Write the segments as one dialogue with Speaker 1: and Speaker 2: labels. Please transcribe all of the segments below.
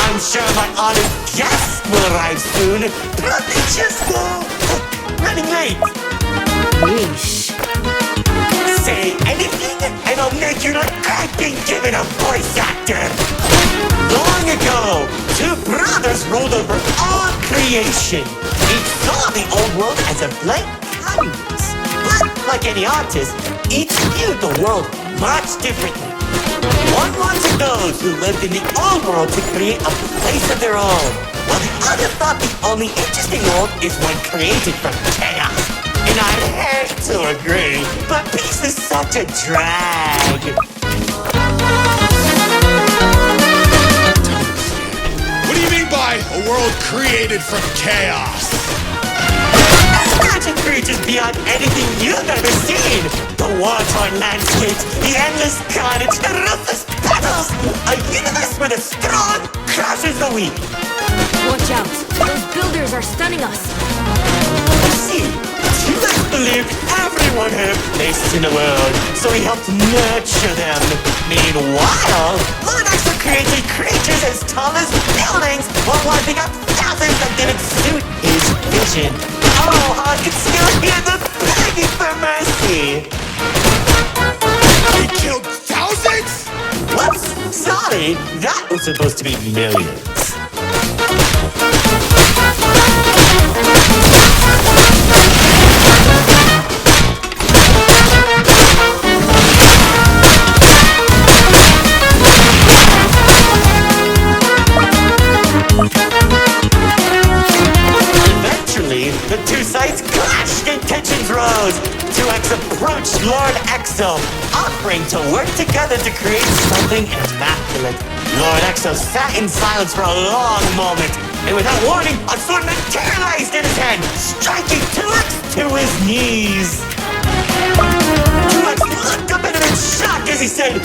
Speaker 1: I'm sure my honored guests will arrive soon, but they just running late.
Speaker 2: Yeesh.
Speaker 1: Say anything, and I'll make you look like being given a voice actor. Long ago, two brothers ruled over all creation. Each saw the old world as a blank canvas. But like any artist, each viewed the world much differently. One wanted those who lived in the old world to create a place of their own, while the other thought the only interesting world is one created from chaos. And I hate to agree, but peace is such a drag.
Speaker 3: What do you mean by a world created from chaos?
Speaker 1: Magic creatures beyond anything you've ever seen. The war-torn landscapes, the endless carnage, the ruthless battles. A universe where the strong crushes the weak.
Speaker 2: Watch out! Those builders are stunning us!
Speaker 1: See, T-Rex believed everyone had a place in the world, so he helped nurture them. Meanwhile, Lunax created creatures as tall as buildings while wiping up thousands that didn't suit his vision. Oh, I can still hear them begging for mercy.
Speaker 3: He killed thousands?
Speaker 1: Whoops, sorry. That was supposed to be millions. Eventually, the two sides clashed and tensions rose. 2X approached Lord Exo, offering to work together to create something immaculate. Lord Exo sat in silence for a long moment, and without warning, a sword materialized in his hand, striking 2X to his knees. 2X looked up at him in shock as he said,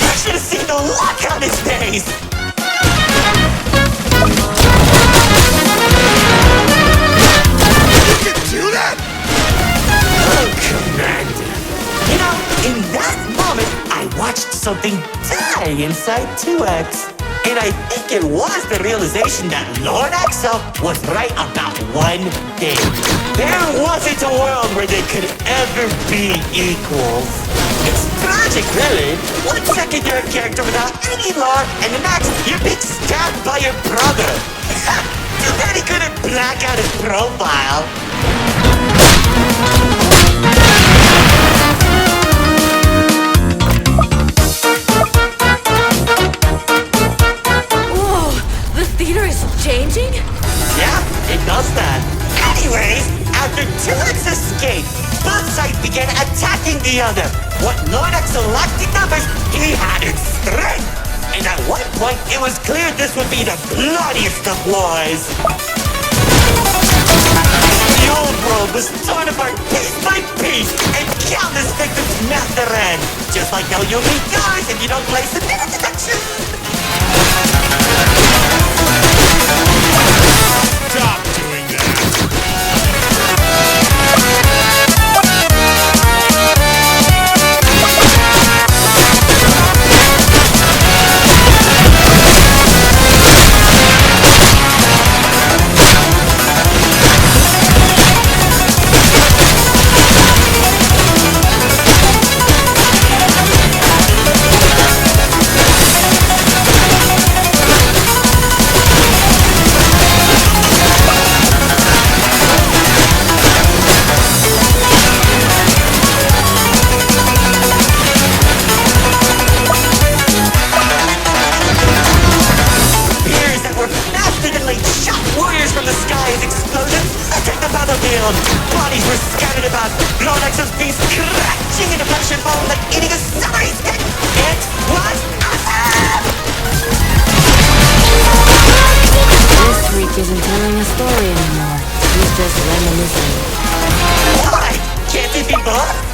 Speaker 1: "I should have seen the look on his face."
Speaker 3: You can do that?
Speaker 1: Oh, Commander. You know, in that moment, I watched something die inside 2X. And I think it was the realization that Lord Exo was right about one thing. There wasn't a world where they could ever be equals. It's tragic, really. 1 second you're a character without any lore, and the next you're being stabbed by your brother. Too bad he couldn't black out his profile.
Speaker 2: Whoa! The theater is changing?
Speaker 1: Yeah, it does that. Anyways, after 2X escaped, both sides began attacking the other. What Lord Exo lacked in numbers, he had in strength. And at one point, it was clear this would be the bloodiest of wars. The old world was torn apart piece by piece, and countless victims met their end. Just like how you'll meet yours if you don't place a minute deduction.
Speaker 3: Stop doing that.
Speaker 1: from the skies exploded, littered the battlefield. Bodies were scattered about. Lord Exo's beast crashing into flesh and bone like eating a celery stick. It was awesome!
Speaker 2: This freak isn't telling a story anymore. He's just reminiscing.
Speaker 1: Why? Can't it be both?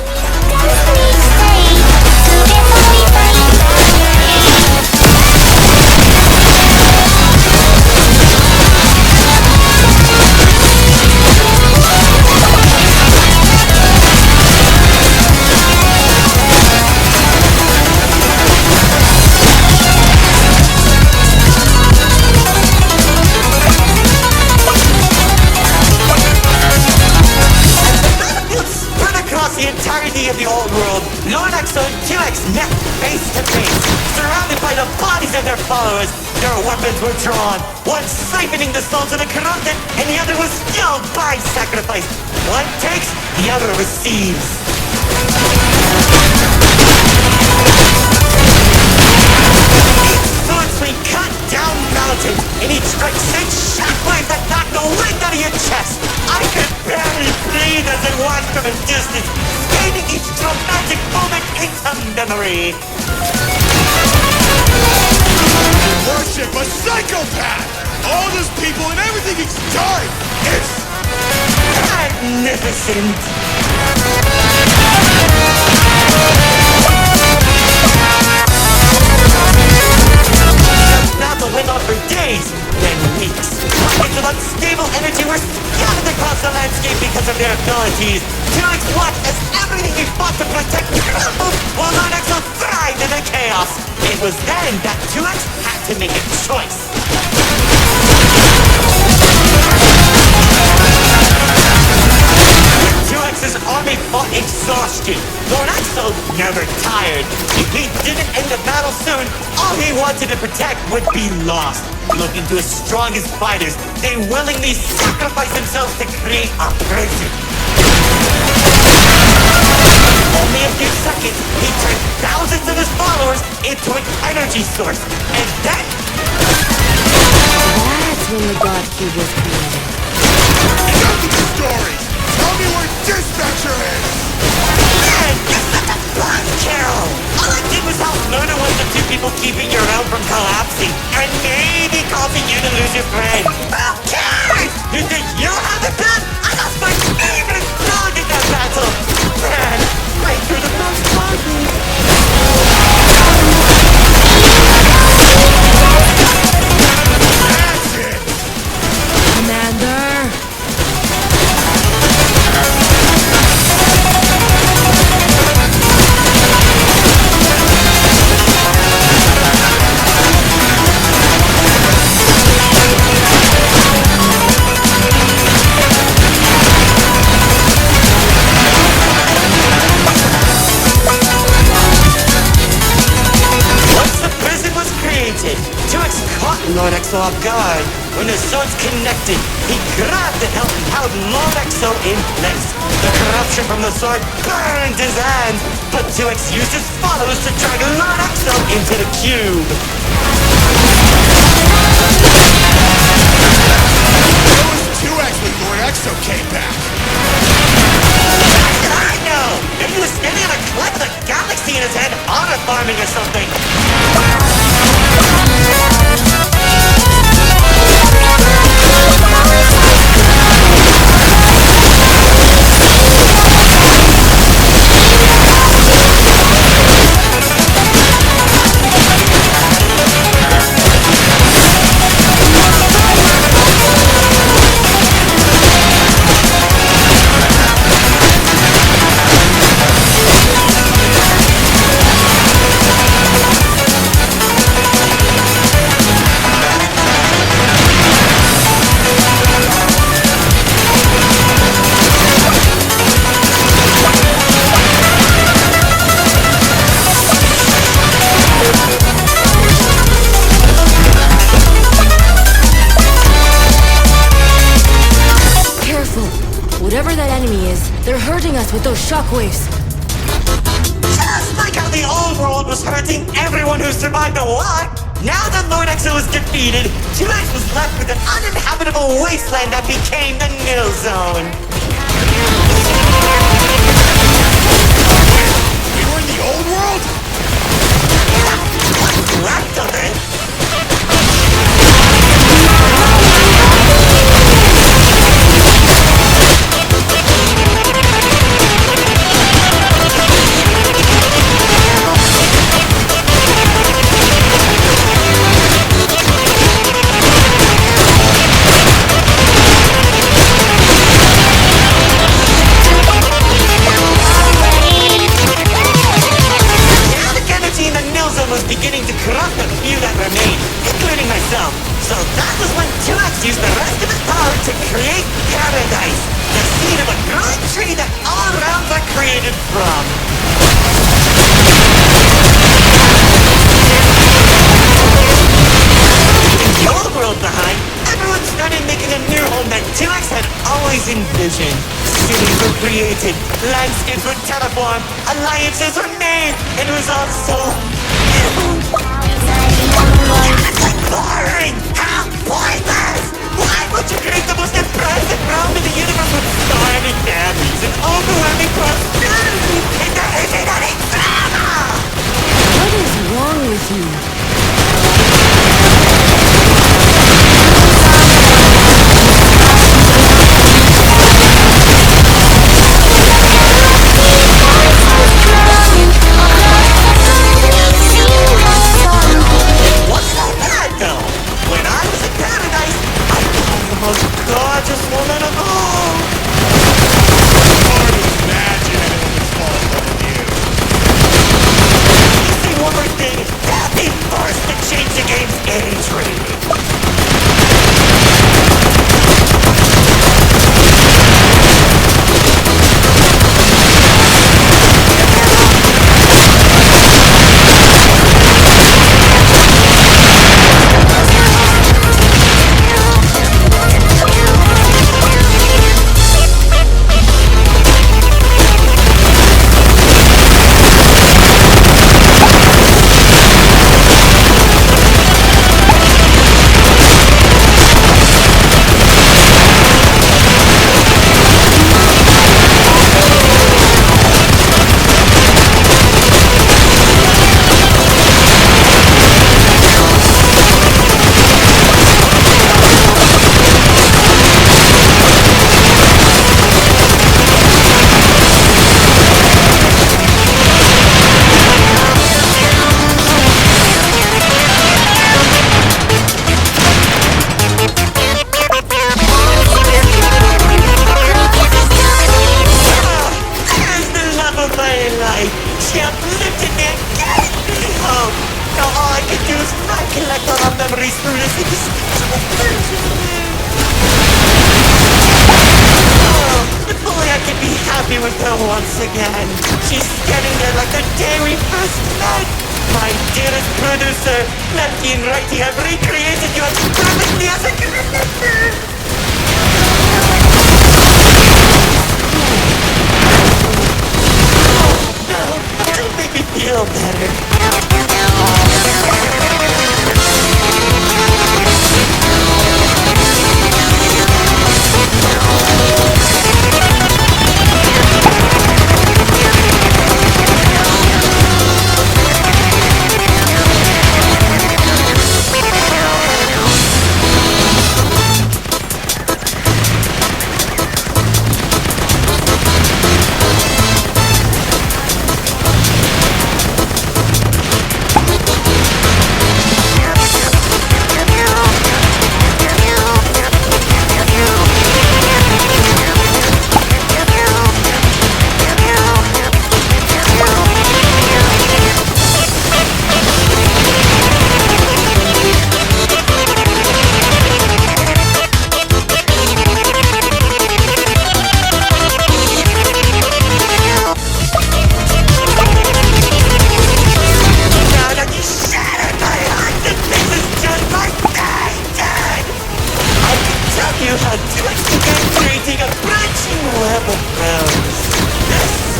Speaker 1: The entirety of the old world, Lord Exo and 2X met face to face. Surrounded by the bodies of their followers, their weapons were drawn. One siphoning the souls of the corrupted, and the other was killed by sacrifice. One takes, the other receives. Each sword swing cut down mountains, and each strike sent shockwaves that knocked the wind out of your chest. I could barely breathe as I watched from a distance, scanning each dramatic moment into memory.
Speaker 3: Worship a psychopath! All those people and everything he's done!
Speaker 1: It's magnificent. The battle went on for days, then weeks. Pockets of unstable energy were scattered across the landscape because of their abilities. 2X watched as everything he fought to protect crumbled, while Lord Exo thrived in the chaos. It was then that 2X had to make a choice. 2X's army fought exhaustion. Lord Exo never tired. If he didn't end the battle soon, all he wanted to protect would be lost. Looking to his strongest fighters, they willingly sacrificed themselves to create a prison. Only a few seconds, he turned thousands of his followers into an energy source. And then...
Speaker 2: That's when the God Cube was created.
Speaker 3: Enough of the stories! Tell me where Dispatcher is!
Speaker 1: Man, you're such a buzz, Carol! All I did was help murder one of the two people keeping your realm from collapsing, and maybe causing you to lose your friend. Who cares? You think you have the gun? I lost my favorite dog in that battle! Man, right through the most party!
Speaker 3: That's it!
Speaker 2: Commander!
Speaker 1: Lord Exo off guard. When the swords connected, he grabbed the hilt and held Lord Exo in place. The corruption from the sword burned his hands, but 2X used his followers to drag Lord Exo into the cube.
Speaker 3: Where was 2X when Lord Exo came back?
Speaker 1: I know! If he was standing on a cliff with a galaxy in his head, honor farming or something.
Speaker 2: With those shockwaves.
Speaker 1: Just like how the old world was hurting everyone who survived the war, Now that Lord Exo was defeated, 2X was left with an uninhabitable wasteland that became the Nil Zone.
Speaker 3: We were in the old world?
Speaker 1: What's left of it? Was beginning to corrupt the few that remained, including myself. So that was when 2X used the rest of his power to create Paradise, the seed of a growing tree that all realms are created from. Leaving the old world behind, everyone started making a new home that 2X had always envisioned. Cities were created, landscapes were terraformed, alliances were made, and it was all so boring! How pointless! Why would you create the most impressive realm in the universe with starving families and overwhelming prosperity? And there isn't any drama!
Speaker 2: What is wrong with you?
Speaker 1: Gorgeous woman of all!
Speaker 3: Hard to imagine anyone would fall in love with you.
Speaker 1: See one more thing, that'd be forced to change the game's entry. She uplifted me and gave me hope. Now all I can do is recollect all our memories through this indescribable version. Oh, if only I could be happy with her once again. She's standing there like the day we first met. My dearest producer, Lefty and Righty have recreated you as perfectly as I can remember. It'll make me feel better.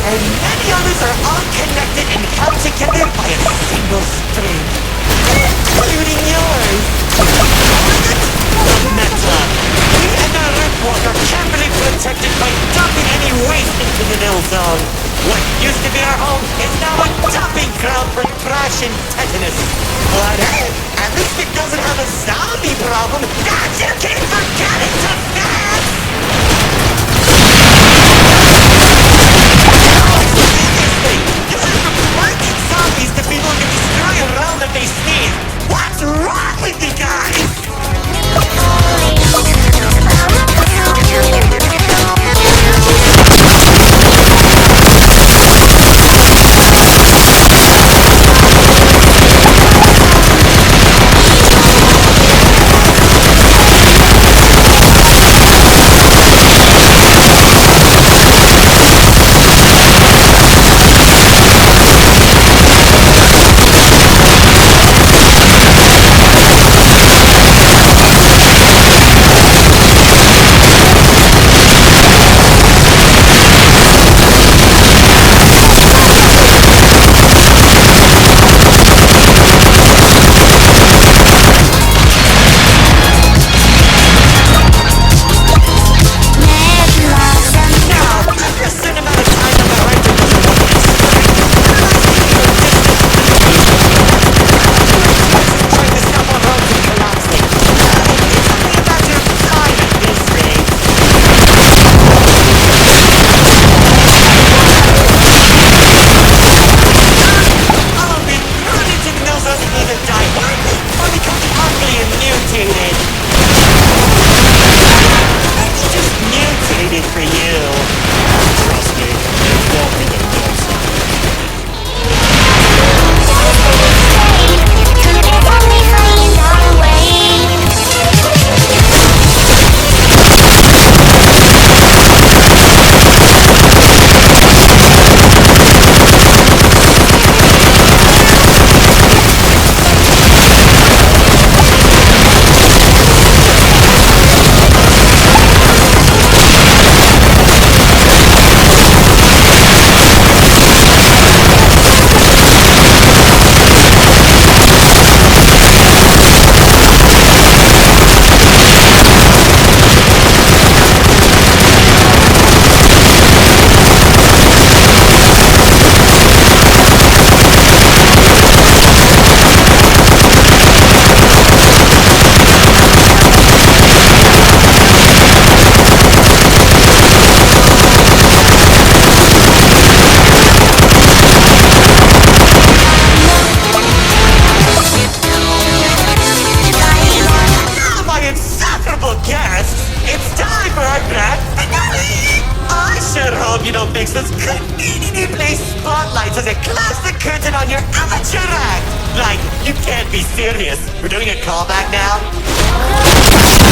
Speaker 1: And many others are all connected and held together by a single string. including yours. The meta. We and the Ripwalk are carefully protected by dumping any waste into the mill zone. What used to be our home is now a dumping ground for trash and tetanus. But hey, at least it doesn't have a zombie problem. God, you keep forgetting to fast! Seriously, you went from liking zombies to people who can destroy a realm that they sneeze. What's wrong with you guys? You don't fix this conveniently placed spotlights as it closes the curtain on your amateur act. Like, you can't be serious. We're doing a callback now?